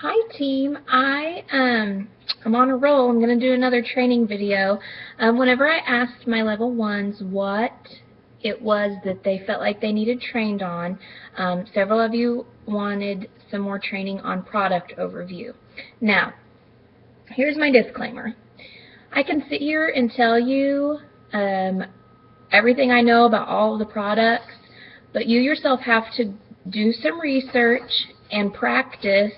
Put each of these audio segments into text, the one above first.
Hi team, I'm on a roll. I'm going to do another training video. Whenever I asked my level ones what it was that they felt like they needed trained on, several of you wanted some more training on product overview. Now, here's my disclaimer. I can sit here and tell you everything I know about all of the products, but you yourself have to do some research and practice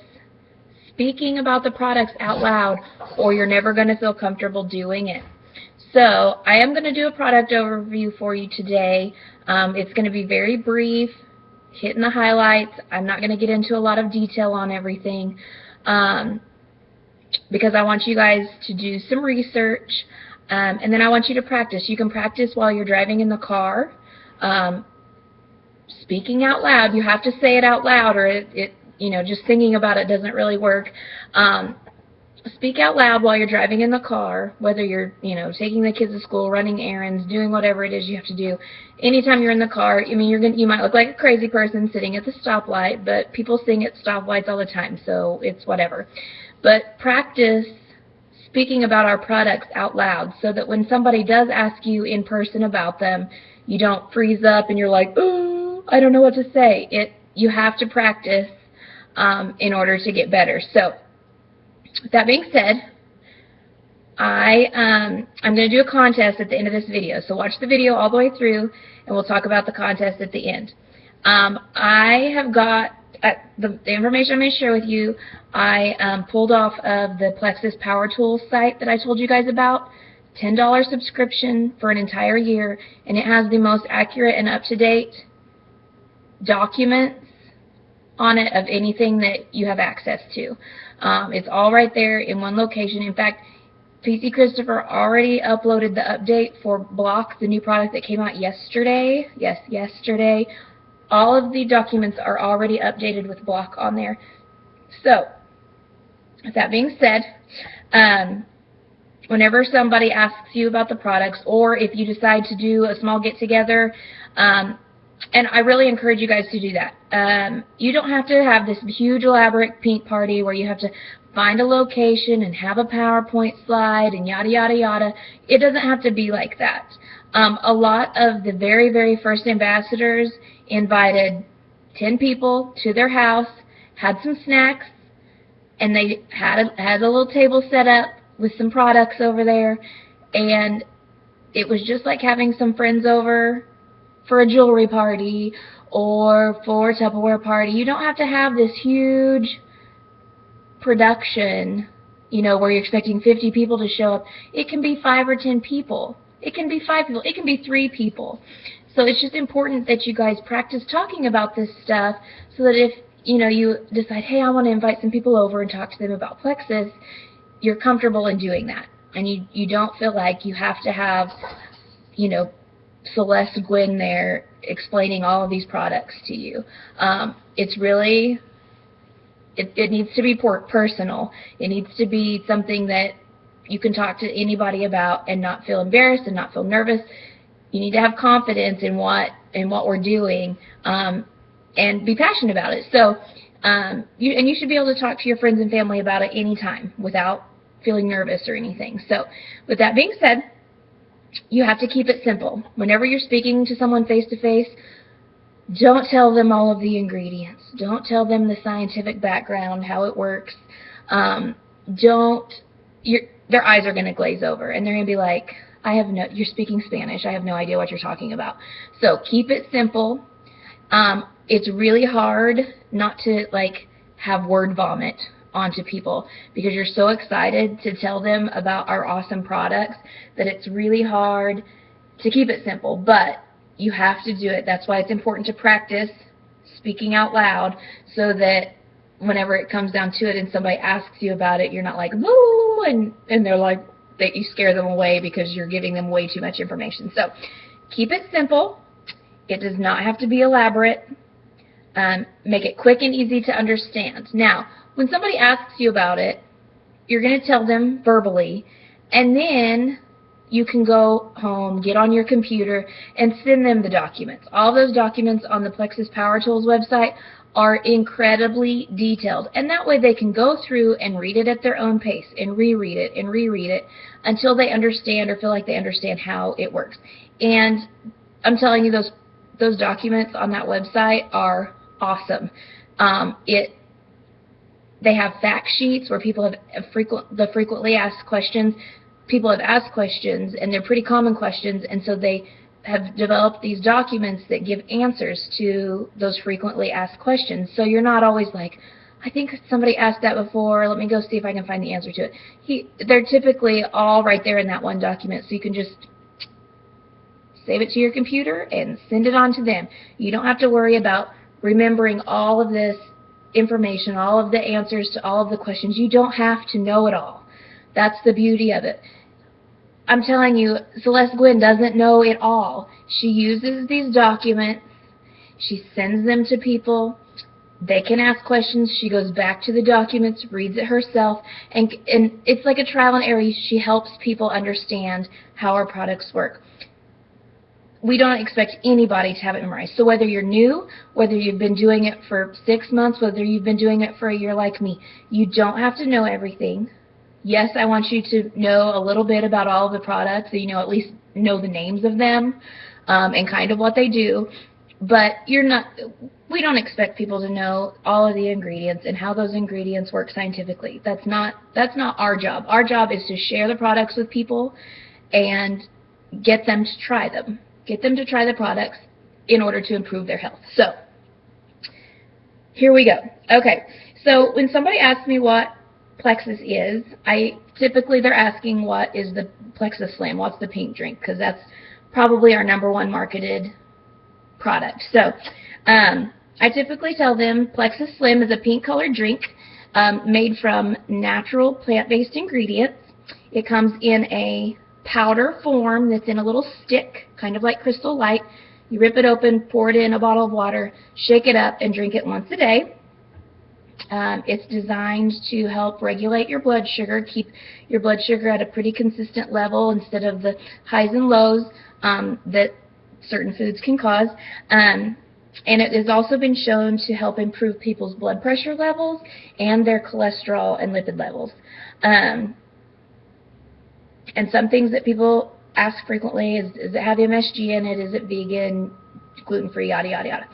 speaking about the products out loud, or you're never going to feel comfortable doing it. So I am going to do a product overview for you today. It's going to be very brief, hitting the highlights. I'm not going to get into a lot of detail on everything because I want you guys to do some research, and then I want you to practice. You can practice while you're driving in the car. Speaking out loud, you have to say it out loud, or just singing about it doesn't really work. Speak out loud while you're driving in the car, whether you're, taking the kids to school, running errands, doing whatever it is you have to do. Anytime you're in the car, you might look like a crazy person sitting at the stoplight, but people sing at stoplights all the time, so it's whatever. But practice speaking about our products out loud so that when somebody does ask you in person about them, you don't freeze up and you're like, ooh, I don't know what to say. You have to practice in order to get better. So, with that being said, I'm going to do a contest at the end of this video. So watch the video all the way through, and we'll talk about the contest at the end. I have got the information I'm going to share with you. I pulled off of the Plexus Power Tools site that I told you guys about. $10 subscription for an entire year, and it has the most accurate and up-to-date documents on it of anything that you have access to. It's all right there in one location. In fact, PC Christopher already uploaded the update for Block, the new product that came out yesterday. Yes, yesterday. All of the documents are already updated with Block on there. So, with that being said, whenever somebody asks you about the products, or if you decide to do a small get-together, and I really encourage you guys to do that. You don't have to have this huge elaborate pink party where you have to find a location and have a PowerPoint slide and yada yada yada. It doesn't have to be like that. A lot of the very, very first ambassadors invited 10 people to their house, had some snacks, and they had a little table set up with some products over there, and it was just like having some friends over for a jewelry party or for a Tupperware party. You don't have to have this huge production, where you're expecting 50 people to show up. It can be 5 or 10 people. It can be 5 people. It can be 3 people. So it's just important that you guys practice talking about this stuff so that if, you decide, hey, I want to invite some people over and talk to them about Plexus, you're comfortable in doing that. And you don't feel like you have to have, Celeste Gwynn there explaining all of these products to you. It's really, it needs to be personal. It needs to be something that you can talk to anybody about and not feel embarrassed and not feel nervous. You need to have confidence in what we're doing, and be passionate about it. So, you should be able to talk to your friends and family about it anytime without feeling nervous or anything. So, with that being said, you have to keep it simple. Whenever you're speaking to someone face-to-face, don't tell them all of the ingredients. Don't tell them the scientific background, how it works. Their eyes are going to glaze over, and they're going to be like, you're speaking Spanish. I have no idea what you're talking about. So keep it simple. It's really hard not to, have word vomit onto people because you're so excited to tell them about our awesome products that it's really hard to keep it simple, but you have to do it. That's why it's important to practice speaking out loud so that whenever it comes down to it and somebody asks you about it, you're not like, woo, and they're like, that you scare them away because you're giving them way too much information. So keep it simple. It does not have to be elaborate. Make it quick and easy to understand. Now, when somebody asks you about it, you're going to tell them verbally, and then you can go home, get on your computer, and send them the documents. All those documents on the Plexus Power Tools website are incredibly detailed, and that way they can go through and read it at their own pace and reread it until they understand or feel like they understand how it works. And I'm telling you, those documents on that website are awesome. They have fact sheets where people have frequently asked questions. People have asked questions, and they're pretty common questions, and so they have developed these documents that give answers to those frequently asked questions. So you're not always like, I think somebody asked that before, let me go see if I can find the answer to it. They're typically all right there in that one document, so you can just save it to your computer and send it on to them. You don't have to worry about remembering all of this information, all of the answers to all of the questions. You don't have to know it all. That's the beauty of it. I'm telling you, Celeste Gwynn doesn't know it all. She uses these documents. She sends them to people. They can ask questions. She goes back to the documents, reads it herself, and it's like a trial and error. She helps people understand how our products work. We don't expect anybody to have it memorized. So whether you're new, whether you've been doing it for 6 months, whether you've been doing it for a year like me, you don't have to know everything. Yes, I want you to know a little bit about all of the products, so you know, at least know the names of them and kind of what they do. But we don't expect people to know all of the ingredients and how those ingredients work scientifically. That's not our job. Our job is to share the products with people and get them to try them. Get them to try the products in order to improve their health. So here we go. Okay, so when somebody asks me what Plexus is, typically they're asking what is the Plexus Slim, what's the pink drink, because that's probably our #1 marketed product. So I typically tell them Plexus Slim is a pink colored drink made from natural plant-based ingredients. It comes in a powder form that's in a little stick, kind of like Crystal Light. You rip it open, pour it in a bottle of water, shake it up, and drink it once a day. It's designed to help regulate your blood sugar, keep your blood sugar at a pretty consistent level instead of the highs and lows that certain foods can cause. And it has also been shown to help improve people's blood pressure levels and their cholesterol and lipid levels. And some things that people ask frequently is it have MSG in it? Is it vegan, gluten-free, yada, yada, yada.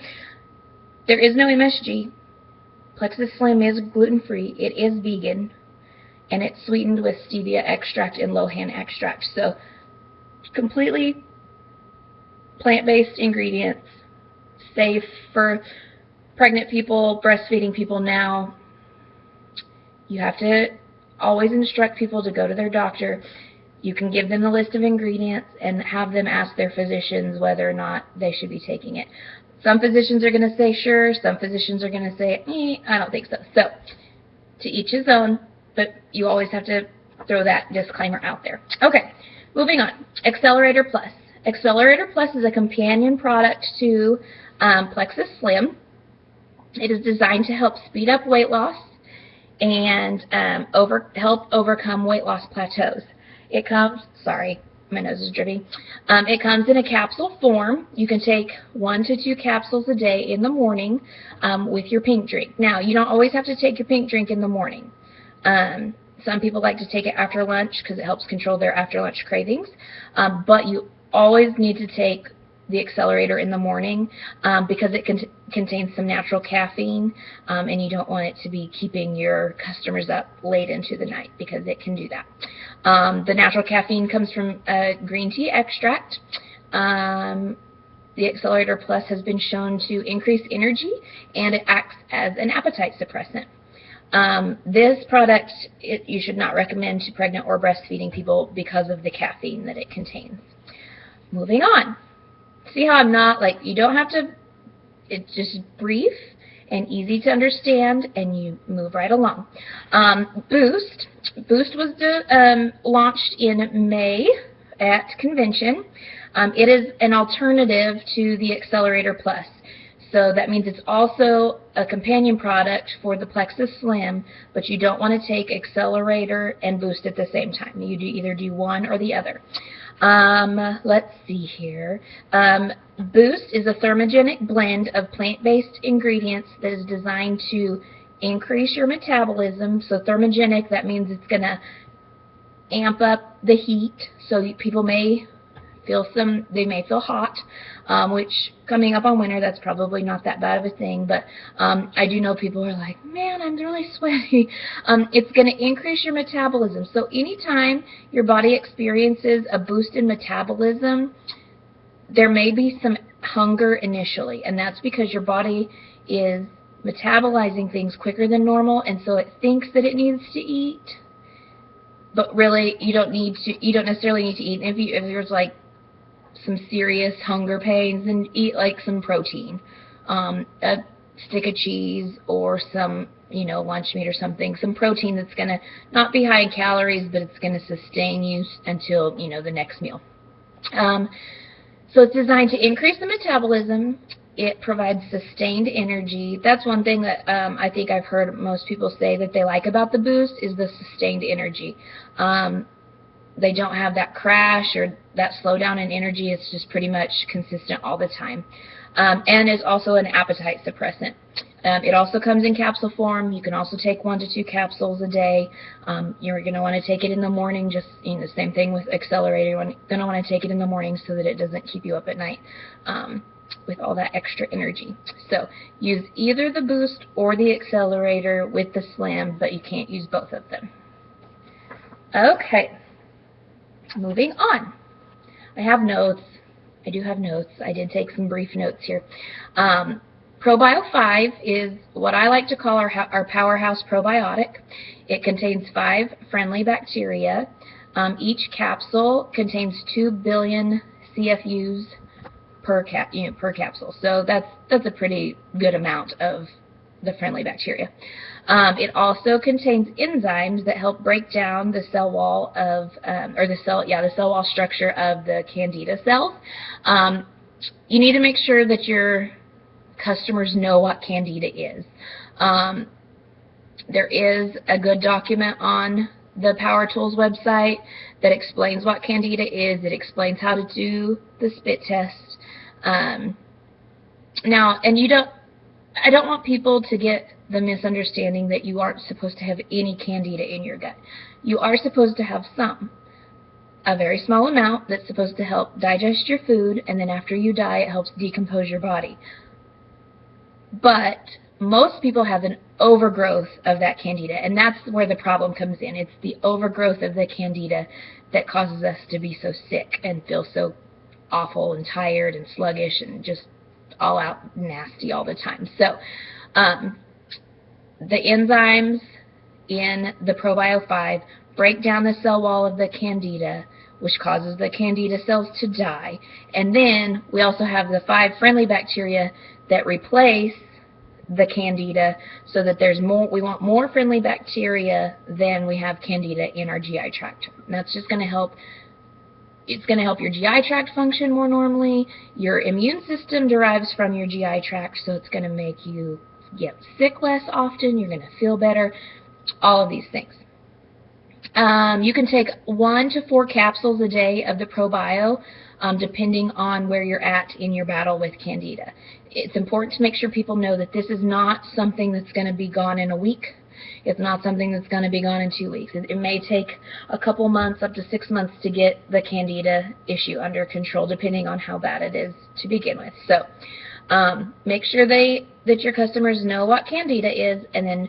There is no MSG. Plexus Slim is gluten-free. It is vegan. And it's sweetened with stevia extract and lohan extract. So completely plant-based ingredients, safe for pregnant people, breastfeeding people now. You have to always instruct people to go to their doctor. You can give them the list of ingredients and have them ask their physicians whether or not they should be taking it. Some physicians are going to say sure, some physicians are going to say, I don't think so. So, to each his own, but you always have to throw that disclaimer out there. Okay, moving on. Accelerator Plus. Accelerator Plus is a companion product to Plexus Slim. It is designed to help speed up weight loss and help overcome weight loss plateaus. It comes, sorry, my nose is dripping. It comes in a capsule form. You can take 1 to 2 capsules a day in the morning with your pink drink. Now, you don't always have to take your pink drink in the morning. Some people like to take it after lunch because it helps control their after lunch cravings. But you always need to take the Accelerator in the morning because it contains some natural caffeine, and you don't want it to be keeping your customers up late into the night because it can do that. The natural caffeine comes from green tea extract. The Accelerator Plus has been shown to increase energy, and it acts as an appetite suppressant. This product, you should not recommend to pregnant or breastfeeding people because of the caffeine that it contains. Moving on. See how I'm not, like, you don't have to, it's just brief and easy to understand, and you move right along. Boost. Boost was launched in May at convention. It is an alternative to the Accelerator Plus. So that means it's also a companion product for the Plexus Slim, but you don't want to take Accelerator and Boost at the same time. You either do one or the other. Let's see here. Boost is a thermogenic blend of plant-based ingredients that is designed to increase your metabolism. So thermogenic, that means it's going to amp up the heat. So people may feel hot, which coming up on winter, that's probably not that bad of a thing, but I do know people are like, man, I'm really sweaty. It's going to increase your metabolism. So anytime your body experiences a boost in metabolism, there may be some hunger initially, and that's because your body is metabolizing things quicker than normal, and so it thinks that it needs to eat, but really you don't necessarily need to eat. If there's like some serious hunger pains, then eat like some protein, a stick of cheese or some lunch meat or something, some protein that's going to not be high in calories, but it's going to sustain you until the next meal. So it's designed to increase the metabolism. It provides sustained energy. That's one thing that I think I've heard most people say that they like about the Boost is the sustained energy. They don't have that crash or that slowdown in energy. It's just pretty much consistent all the time. And is also an appetite suppressant. It also comes in capsule form. You can also take 1 to 2 capsules a day. You're going to want to take it in the morning, just the same thing with Accelerator. You're going to want to take it in the morning so that it doesn't keep you up at night with all that extra energy. So use either the Boost or the Accelerator with the Slim, but you can't use both of them. Okay. Moving on. I have notes. I do have notes. I did take some brief notes here. ProBio 5 is what I like to call our powerhouse probiotic. It contains 5 friendly bacteria. Each capsule contains 2 billion CFUs per capsule. So that's a pretty good amount of the friendly bacteria. It also contains enzymes that help break down the cell wall of, the cell wall structure of the Candida cells. You need to make sure that your customers know what Candida is. There is a good document on the Power Tools website that explains what Candida is. It explains how to do the spit test. I don't want people to get the misunderstanding that you aren't supposed to have any Candida in your gut. You are supposed to have some. A very small amount that's supposed to help digest your food, and then after you die, it helps decompose your body. But most people have an overgrowth of that Candida, and that's where the problem comes in. It's the overgrowth of the Candida that causes us to be so sick and feel so awful and tired and sluggish and just all out nasty all the time. So the enzymes in the ProBio 5 break down the cell wall of the Candida, which causes the Candida cells to die. And then we also have the 5 friendly bacteria that replace the Candida, so that there's more. We want more friendly bacteria than we have Candida in our GI tract. And that's just going to help. It's going to help your GI tract function more normally. Your immune system derives from your GI tract, so it's going to make you get sick less often. You're going to feel better. All of these things. You can take 1 to 4 capsules a day of the ProBio, depending on where you're at in your battle with Candida. It's important to make sure people know that this is not something that's going to be gone in a week. It's not something that's going to be gone in 2 weeks. It may take a couple months, up to 6 months, to get the Candida issue under control, depending on how bad it is to begin with. So make sure that your customers know what Candida is, and then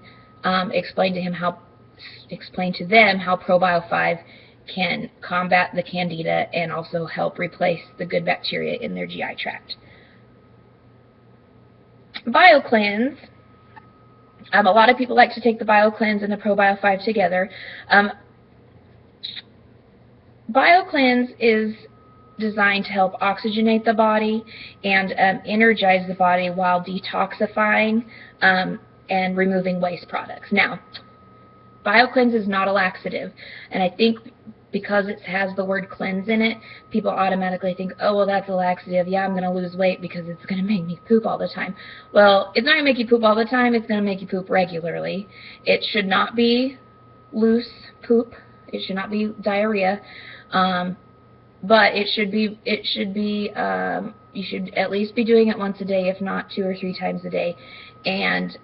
explain to them how ProBio 5 can combat the Candida and also help replace the good bacteria in their GI tract. BioCleanse. A lot of people like to take the BioCleanse and the ProBio 5 together. BioCleanse is designed to help oxygenate the body and energize the body while detoxifying and removing waste products. Now, BioCleanse is not a laxative, and I think because it has the word cleanse in it, people automatically think, oh, well, that's a laxative. Yeah, I'm going to lose weight because it's going to make me poop all the time. Well, it's not going to make you poop all the time. It's going to make you poop regularly. It should not be loose poop. It should not be diarrhea. But you should at least be doing it once a day, if not 2 or 3 times a day. And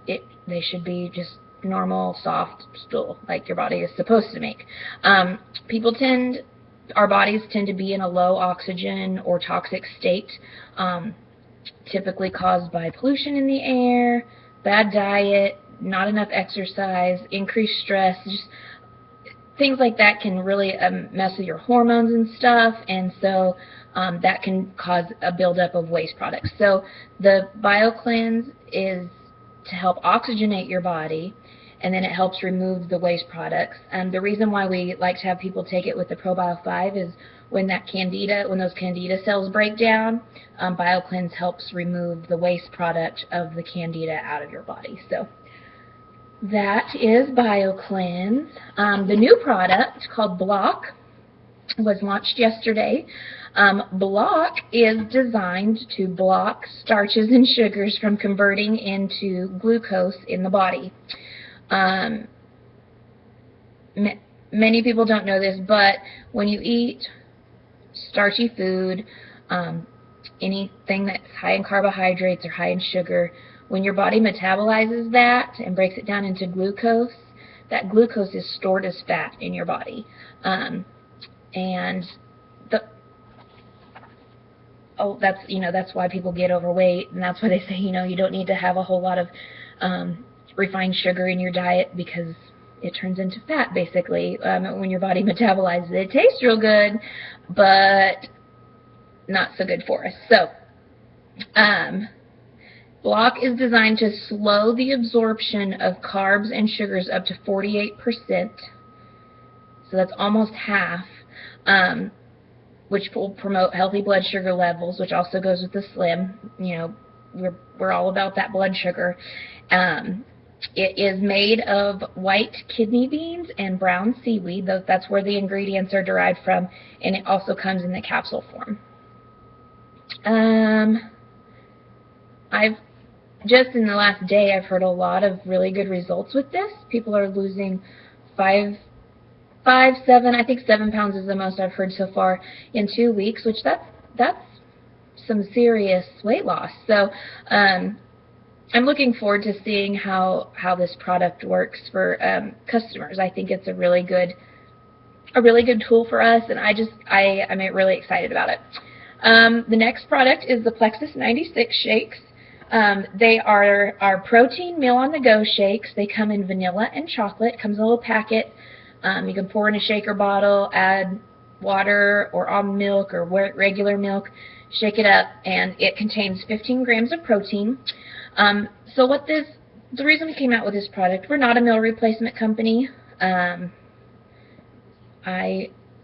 they should be just normal, soft stool, like your body is supposed to make. Our bodies tend to be in a low oxygen or toxic state, typically caused by pollution in the air, bad diet, not enough exercise, increased stress. Just things like that can really mess with your hormones and stuff, and so that can cause a buildup of waste products. So the BioCleanse is to help oxygenate your body, and then it helps remove the waste products. The reason why we like to have people take it with the ProBio 5 is when those Candida cells break down, BioCleanse helps remove the waste product of the Candida out of your body. So that is BioCleanse. The new product called Block was launched yesterday. Block is designed to block starches and sugars from converting into glucose in the body. Many people don't know this, but when you eat starchy food, anything that's high in carbohydrates or high in sugar, when your body metabolizes that and breaks it down into glucose, that glucose is stored as fat in your body. That's why people get overweight, and that's why they say, you don't need to have a whole lot of refined sugar in your diet, because it turns into fat, basically, when your body metabolizes it. It tastes real good, but not so good for us. So, Block is designed to slow the absorption of carbs and sugars up to 48%. So that's almost half, which will promote healthy blood sugar levels, which also goes with the Slim. We're all about that blood sugar. It is made of white kidney beans and brown seaweed. That's where the ingredients are derived from, and it also comes in the capsule form. Just in the last day, I've heard a lot of really good results with this. People are losing 7, I think 7 pounds is the most I've heard so far in 2 weeks, which that's some serious weight loss. So I'm looking forward to seeing how this product works for customers. I think it's a really good tool for us, and I'm really excited about it. The next product is the Plexus 96 shakes. They are our protein meal on the go shakes. They come in vanilla and chocolate. Comes in a little packet. You can pour in a shaker bottle, add water or almond milk or regular milk, shake it up, and it contains 15 grams of protein. The reason we came out with this product, we're not a meal replacement company. I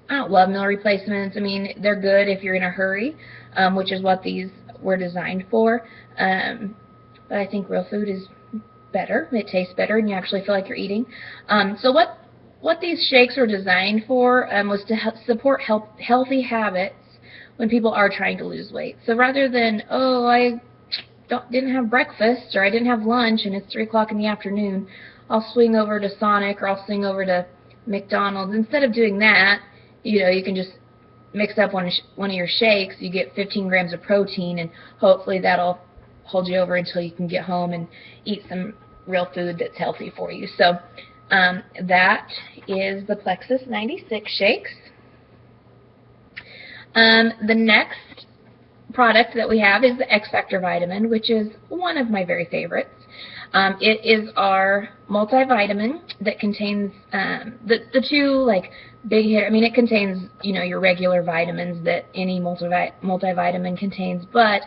don't love meal replacements. I mean, they're good if you're in a hurry, which is what these were designed for. But I think real food is better. It tastes better, and you actually feel like you're eating. So what these shakes were designed for was to support healthy habits when people are trying to lose weight. So rather than, oh, I didn't have breakfast, or I didn't have lunch, and it's 3 o'clock in the afternoon, I'll swing over to Sonic, or I'll swing over to McDonald's. Instead of doing that, you can just mix up one of your shakes. You get 15 grams of protein, and hopefully that'll hold you over until you can get home and eat some real food that's healthy for you. So that is the Plexus 96 shakes. The next product that we have is the X Factor vitamin, which is one of my very favorites. It is our multivitamin that contains the two big hit. I mean, it contains your regular vitamins that any multivitamin contains, but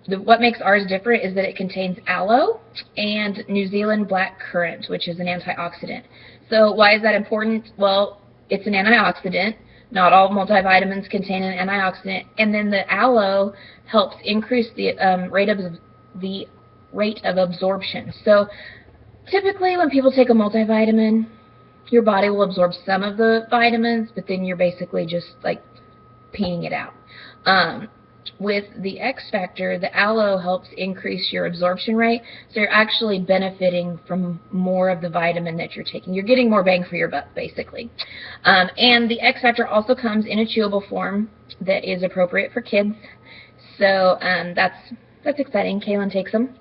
what makes ours different is that it contains aloe and New Zealand black currant, which is an antioxidant. So why is that important? Well, it's an antioxidant. Not all multivitamins contain an antioxidant, and then the aloe helps increase the rate of absorption. So typically when people take a multivitamin, your body will absorb some of the vitamins, but then you're basically just like peeing it out. With the X Factor, the aloe helps increase your absorption rate, so you're actually benefiting from more of the vitamin that you're taking. You're getting more bang for your buck, basically. And the X Factor also comes in a chewable form that is appropriate for kids, so that's exciting. Kaylin takes them.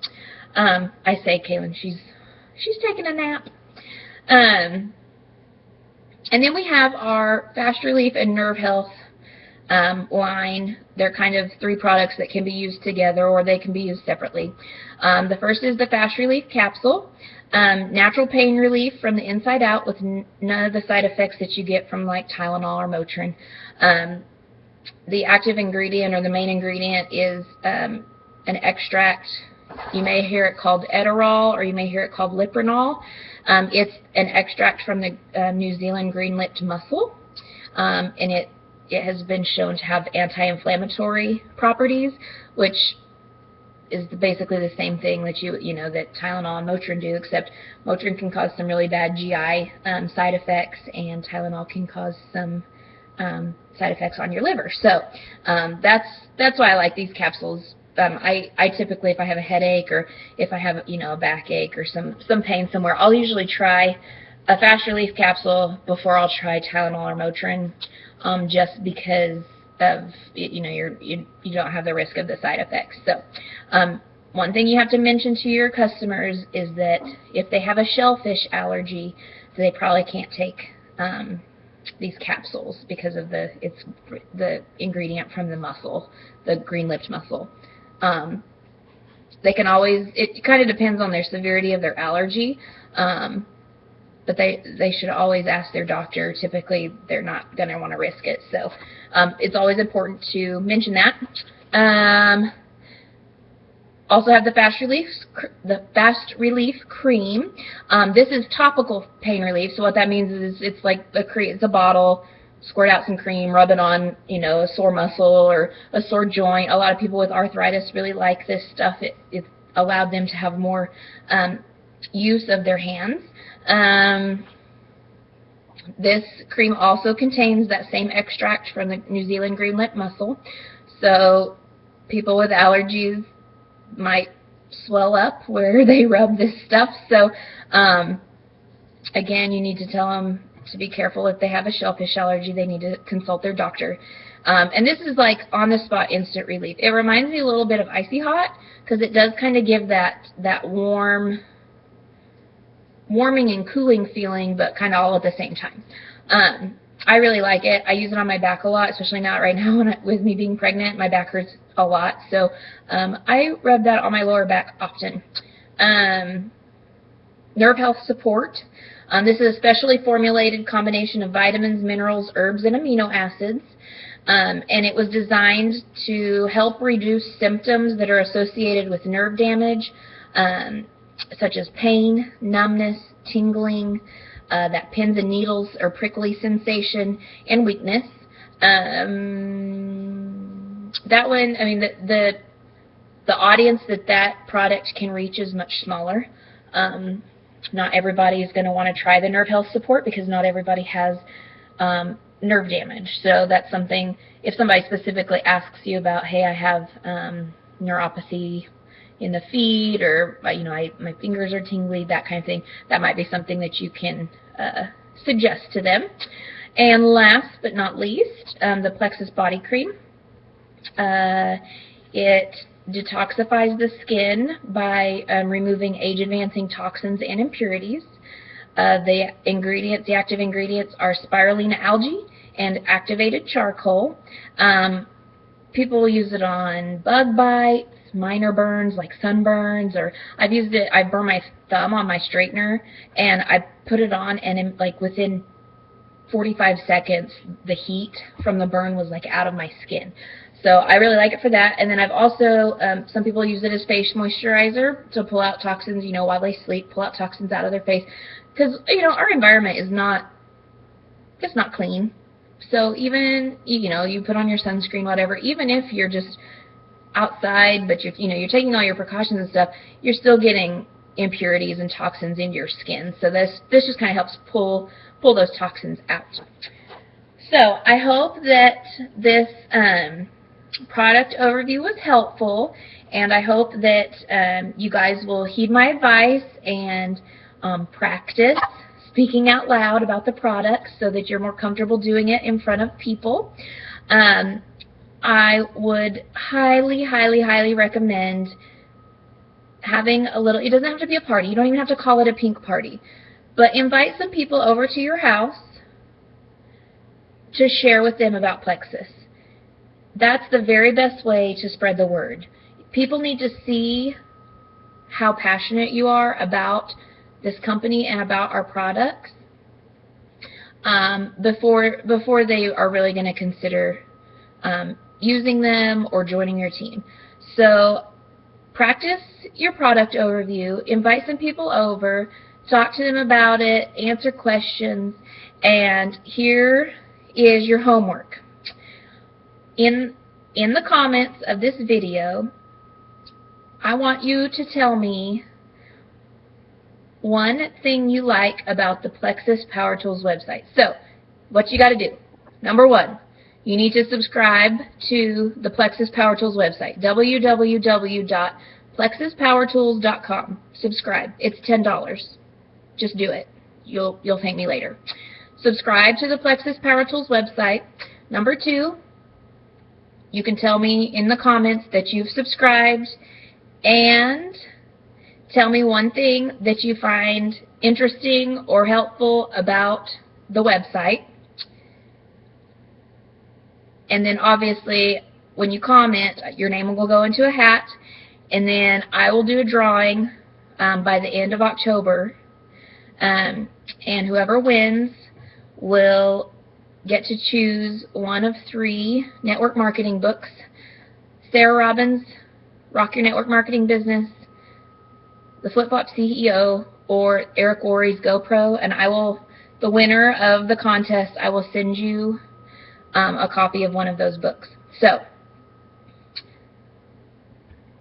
I say Kaylin, she's taking a nap. And then we have our Fast Relief and Nerve Health line. They're kind of 3 products that can be used together, or they can be used separately. The first is the Fast Relief capsule. Natural pain relief from the inside out with none of the side effects that you get from like Tylenol or Motrin. The active ingredient, or the main ingredient, is an extract. You may hear it called Edirol, or you may hear it called Lipronol. It's an extract from the New Zealand green-lipped mussel, and it has been shown to have anti-inflammatory properties, which is basically the same thing that that Tylenol and Motrin do, except Motrin can cause some really bad GI side effects, and Tylenol can cause some side effects on your liver. So that's why I like these capsules. I typically, if I have a headache, or if I have a backache or some pain somewhere, I'll usually try a Fast Relief capsule before I'll try Tylenol or Motrin, just because of you don't have the risk of the side effects. So one thing you have to mention to your customers is that if they have a shellfish allergy, they probably can't take these capsules because of it's the ingredient from the mussel, the green-lipped mussel. They can always, it kind of depends on their severity of their allergy, but they should always ask their doctor. Typically, they're not going to want to risk it. So it's always important to mention that. Also have the Fast Relief cream. This is topical pain relief. So what that means is it's like it's a bottle. Squirt out some cream, rub it on, a sore muscle or a sore joint. A lot of people with arthritis really like this stuff. It allowed them to have more use of their hands. This cream also contains that same extract from the New Zealand green-lipped mussel. So people with allergies might swell up where they rub this stuff. So again, you need to tell them to be careful. If they have a shellfish allergy, they need to consult their doctor. And this is like on-the-spot instant relief. It reminds me a little bit of Icy Hot, because it does kind of give that warming and cooling feeling, but kind of all at the same time. I really like it. I use it on my back a lot, especially not right now with me being pregnant. My back hurts a lot, so I rub that on my lower back often. Nerve Health Support. This is a specially formulated combination of vitamins, minerals, herbs, and amino acids. And it was designed to help reduce symptoms that are associated with nerve damage, such as pain, numbness, tingling, that pins and needles or prickly sensation, and weakness. That one, I mean, the audience that product can reach is much smaller. Not everybody is going to want to try the Nerve Health Support, because not everybody has nerve damage. So that's something, if somebody specifically asks you about, hey, I have neuropathy in the feet, or my fingers are tingly, that kind of thing, that might be something that you can suggest to them. And last but not least, the Plexus Body Cream. It detoxifies the skin by removing age-advancing toxins and impurities. The active ingredients are spirulina algae and activated charcoal. People use it on bug bites, minor burns like sunburns, or I've used it, I burn my thumb on my straightener, and I put it on, and within 45 seconds, the heat from the burn was out of my skin. So I really like it for that. And then I've also, some people use it as face moisturizer to pull out toxins, while they sleep, pull out toxins out of their face. Because, our environment is not clean. So even, you put on your sunscreen, whatever, even if you're just outside, but you're taking all your precautions and stuff, you're still getting impurities and toxins into your skin. So this just kind of helps pull those toxins out. So I hope that this product overview was helpful, and I hope that you guys will heed my advice and practice speaking out loud about the products so that you're more comfortable doing it in front of people. I would highly, highly, highly recommend having a little, it doesn't have to be a party, you don't even have to call it a pink party, but invite some people over to your house to share with them about Plexus. That's the very best way to spread the word. People need to see how passionate you are about this company and about our products before they are really going to consider using them or joining your team. So practice your product overview, invite some people over, talk to them about it, answer questions, and here is your homework. In the comments of this video, I want you to tell me one thing you like about the Plexus Power Tools website. So, what you got to do. Number one, you need to subscribe to the Plexus Power Tools website, www.plexuspowertools.com. Subscribe. It's $10. Just do it. You'll thank me later. Subscribe to the Plexus Power Tools website. Number two, you can tell me in the comments that you've subscribed, and tell me one thing that you find interesting or helpful about the website. And then obviously when you comment, your name will go into a hat, and then I will do a drawing by the end of October, and whoever wins will get to choose one of 3 network marketing books: Sarah Robbins' Rock Your Network Marketing Business, The Flip-Flop CEO, or Eric Worre's GoPro. And the winner of the contest, I will send you a copy of one of those books. So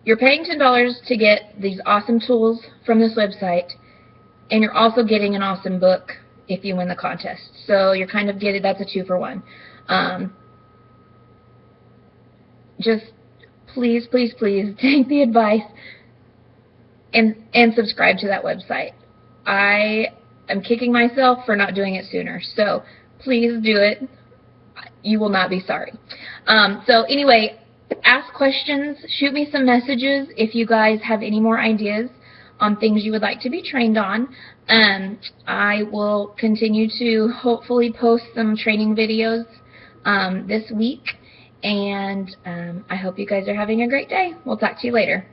you're paying $10 to get these awesome tools from this website, and you're also getting an awesome book if you win the contest. So you're kind of getting, that's a 2-for-1. Just please, please, please take the advice and subscribe to that website. I am kicking myself for not doing it sooner. So please do it. You will not be sorry. So anyway, ask questions, shoot me some messages if you guys have any more ideas on things you would like to be trained on. I will continue to hopefully post some training videos this week, and I hope you guys are having a great day. We'll talk to you later.